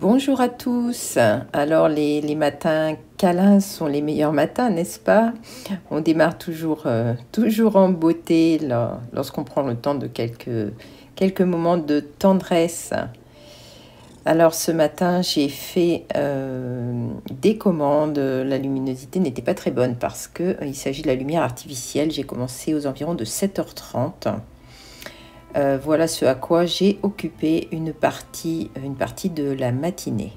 Bonjour à tous. Alors les matins câlins sont les meilleurs matins, n'est-ce pas? On démarre toujours en beauté lorsqu'on prend le temps de quelques moments de tendresse. Alors ce matin, j'ai fait des commandes. La luminosité n'était pas très bonne parce qu'il s'agit de la lumière artificielle. J'ai commencé aux environs de 7h30. Voilà ce à quoi j'ai occupé une partie de la matinée.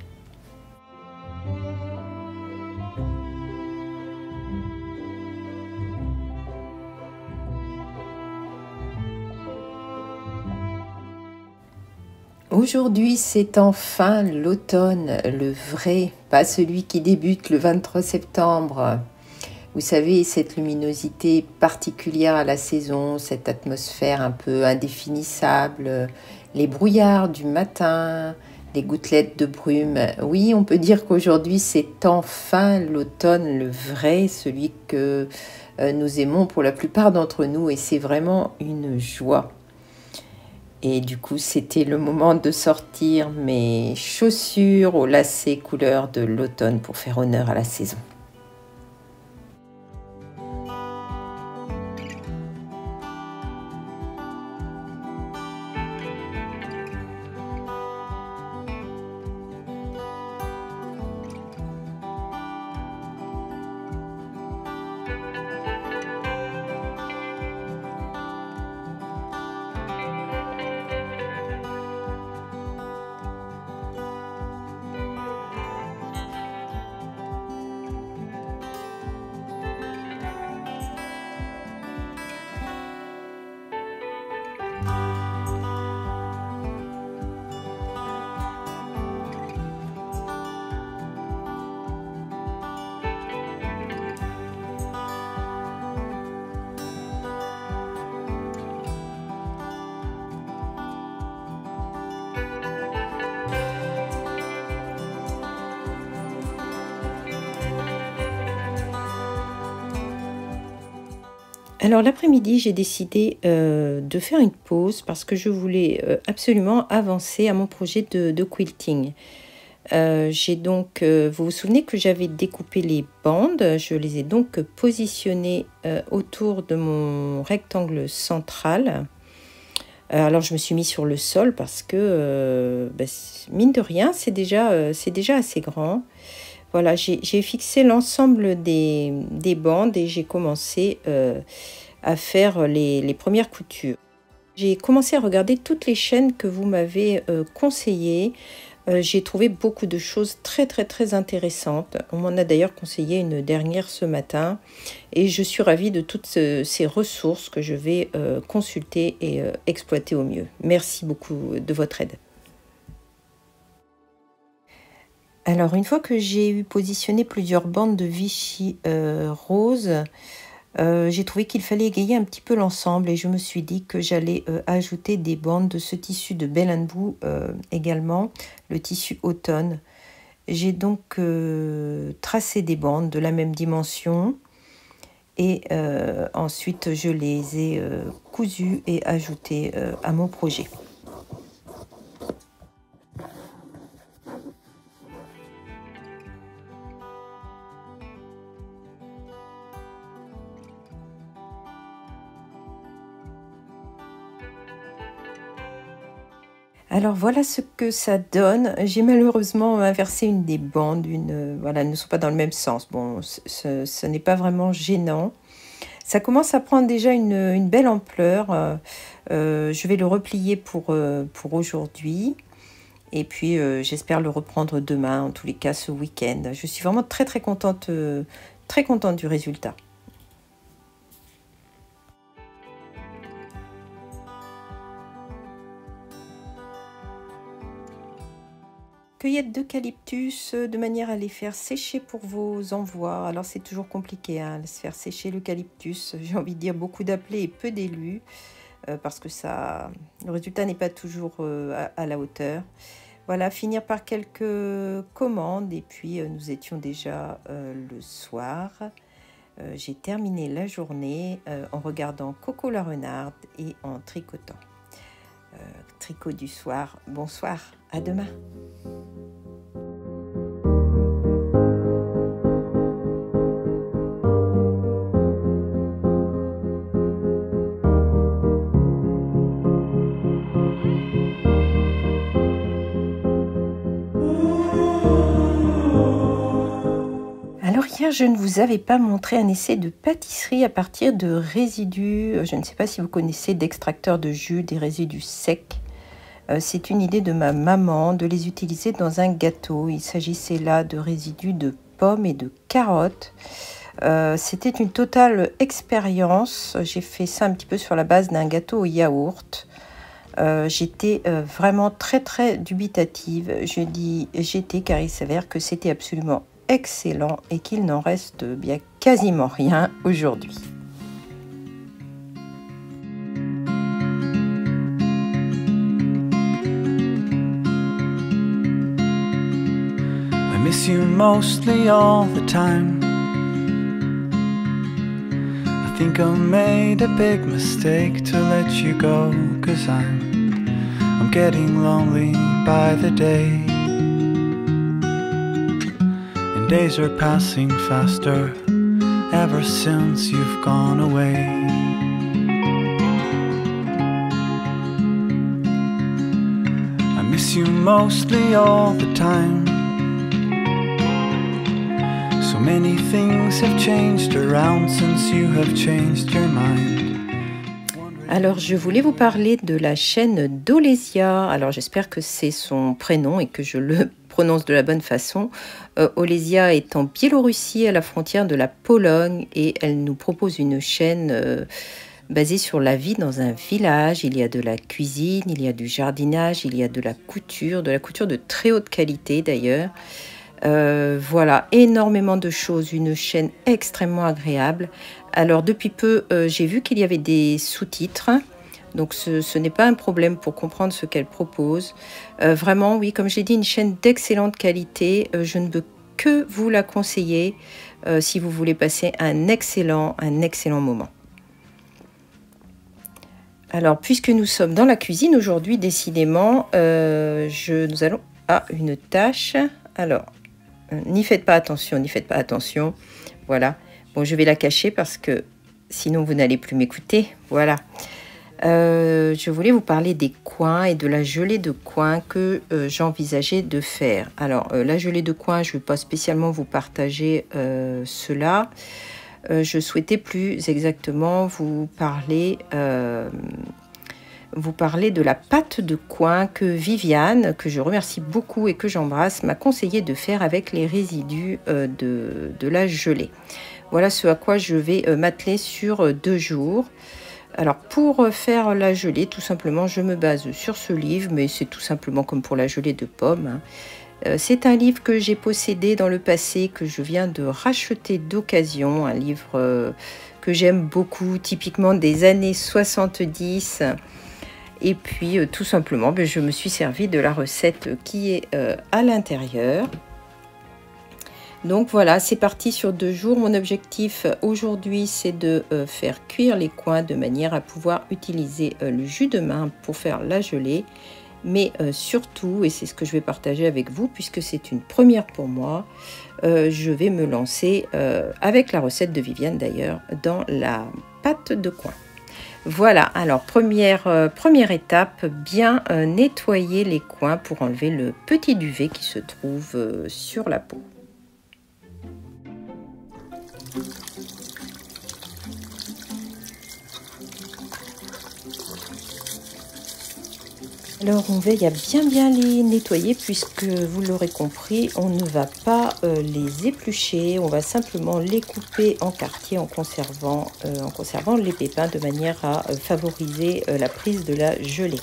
Aujourd'hui, c'est enfin l'automne, le vrai, pas celui qui débute le 23 septembre. Vous savez, cette luminosité particulière à la saison, cette atmosphère un peu indéfinissable, les brouillards du matin, les gouttelettes de brume. Oui, on peut dire qu'aujourd'hui, c'est enfin l'automne, le vrai, celui que nous aimons pour la plupart d'entre nous, et c'est vraiment une joie. Et du coup, c'était le moment de sortir mes chaussures aux lacets couleur de l'automne pour faire honneur à la saison. Alors l'après-midi, j'ai décidé de faire une pause parce que je voulais absolument avancer à mon projet de quilting. J'ai donc, vous vous souvenez que j'avais découpé les bandes, je les ai donc positionnées autour de mon rectangle central. Alors je me suis mis sur le sol parce que, mine de rien, c'est déjà assez grand. Voilà, j'ai fixé l'ensemble des bandes et j'ai commencé à faire les premières coutures. J'ai commencé à regarder toutes les chaînes que vous m'avez conseillées. J'ai trouvé beaucoup de choses très intéressantes. On m'en a d'ailleurs conseillé une dernière ce matin. Et je suis ravie de toutes ces ressources que je vais consulter et exploiter au mieux. Merci beaucoup de votre aide. Alors, une fois que j'ai eu positionné plusieurs bandes de Vichy rose, j'ai trouvé qu'il fallait égayer un petit peu l'ensemble et je me suis dit que j'allais ajouter des bandes de ce tissu de Bell & Boo également, le tissu automne. J'ai donc tracé des bandes de la même dimension et ensuite je les ai cousues et ajoutées à mon projet. Alors voilà ce que ça donne. J'ai malheureusement inversé une des bandes, voilà, elles ne sont pas dans le même sens. Bon, ce n'est pas vraiment gênant. Ça commence à prendre déjà une belle ampleur. Je vais le replier pour aujourd'hui. Et puis j'espère le reprendre demain, en tous les cas ce week-end. Je suis vraiment très contente du résultat. Cueillette d'eucalyptus de manière à les faire sécher pour vos envois. Alors c'est toujours compliqué, hein, se faire sécher l'eucalyptus. J'ai envie de dire beaucoup d'appelés et peu d'élus parce que le résultat n'est pas toujours à la hauteur. Voilà, finir par quelques commandes et puis nous étions déjà le soir. J'ai terminé la journée en regardant Coco la renarde et en tricotant. Tricot du soir, bonsoir, à demain. Hier, je ne vous avais pas montré un essai de pâtisserie à partir de résidus. Je ne sais pas si vous connaissez d'extracteurs de jus, des résidus secs. C'est une idée de ma maman de les utiliser dans un gâteau. Il s'agissait là de résidus de pommes et de carottes. C'était une totale expérience. J'ai fait ça un petit peu sur la base d'un gâteau au yaourt. J'étais vraiment très dubitative. Je dis j'étais car il s'avère que c'était absolument excellent et qu'il n'en reste bien quasiment rien aujourd'hui. I miss you mostly all the time. I think I made a big mistake to let you go, 'cause I'm getting lonely by the day. And days are passing faster ever since you've gone away. I miss you mostly all the time. So many things have changed around since you have changed your mind. Alors, je voulais vous parler de la chaîne d'Olesia. Alors, j'espère que c'est son prénom et que je le prononce de la bonne façon. Olesia est en Biélorussie, à la frontière de la Pologne, et elle nous propose une chaîne basée sur la vie dans un village. Il y a de la cuisine, il y a du jardinage, il y a de la couture de très haute qualité d'ailleurs. Voilà, énormément de choses, une chaîne extrêmement agréable. Alors depuis peu, j'ai vu qu'il y avait des sous-titres, donc ce n'est pas un problème pour comprendre ce qu'elle propose. Vraiment, oui, comme je l'ai dit, une chaîne d'excellente qualité. Je ne peux que vous la conseiller si vous voulez passer un excellent moment. Alors, puisque nous sommes dans la cuisine aujourd'hui, décidément, nous allons à une tâche. Alors, n'y faites pas attention. Voilà. Bon, je vais la cacher parce que sinon vous n'allez plus m'écouter. Voilà. Je voulais vous parler des coings et de la gelée de coings que j'envisageais de faire. Alors, la gelée de coings, je ne vais pas spécialement vous partager cela. Je souhaitais plus exactement vous parler de la pâte de coing que Viviane, que je remercie beaucoup et que j'embrasse, m'a conseillé de faire avec les résidus de la gelée. Voilà ce à quoi je vais m'atteler sur 2 jours. Alors pour faire la gelée, tout simplement, je me base sur ce livre, mais c'est tout simplement comme pour la gelée de pommes. C'est un livre que j'ai possédé dans le passé, que je viens de racheter d'occasion, un livre que j'aime beaucoup, typiquement des années 70. Et puis tout simplement, je me suis servi de la recette qui est à l'intérieur. Donc voilà, c'est parti sur 2 jours. Mon objectif aujourd'hui, c'est de faire cuire les coings de manière à pouvoir utiliser le jus de main pour faire la gelée. Mais surtout, et c'est ce que je vais partager avec vous, puisque c'est une première pour moi, je vais me lancer avec la recette de Viviane d'ailleurs, dans la pâte de coing. Voilà, alors première étape, bien nettoyer les coings pour enlever le petit duvet qui se trouve sur la peau. Alors on veille à bien les nettoyer puisque vous l'aurez compris, on ne va pas les éplucher, on va simplement les couper en quartiers en conservant les pépins de manière à favoriser la prise de la gelée.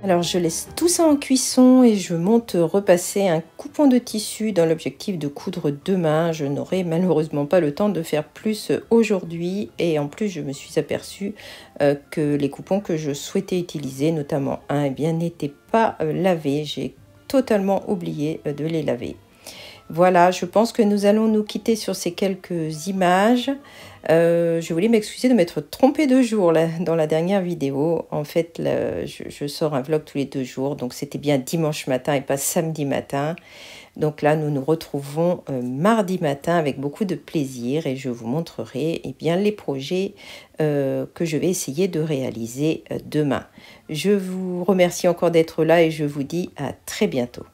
Alors je laisse tout ça en cuisson et je monte repasser un coupon de tissu dans l'objectif de coudre demain. Je n'aurai malheureusement pas le temps de faire plus aujourd'hui et en plus je me suis aperçue que les coupons que je souhaitais utiliser, notamment un, eh bien, n'étaient pas lavés. J'ai totalement oublié de les laver. Voilà, je pense que nous allons nous quitter sur ces quelques images. Je voulais m'excuser de m'être trompée de jour là, dans la dernière vidéo. En fait, là, je sors un vlog tous les 2 jours, donc c'était bien dimanche matin et pas samedi matin. Donc là, nous nous retrouvons mardi matin avec beaucoup de plaisir et je vous montrerai eh bien, les projets que je vais essayer de réaliser demain. Je vous remercie encore d'être là et je vous dis à très bientôt.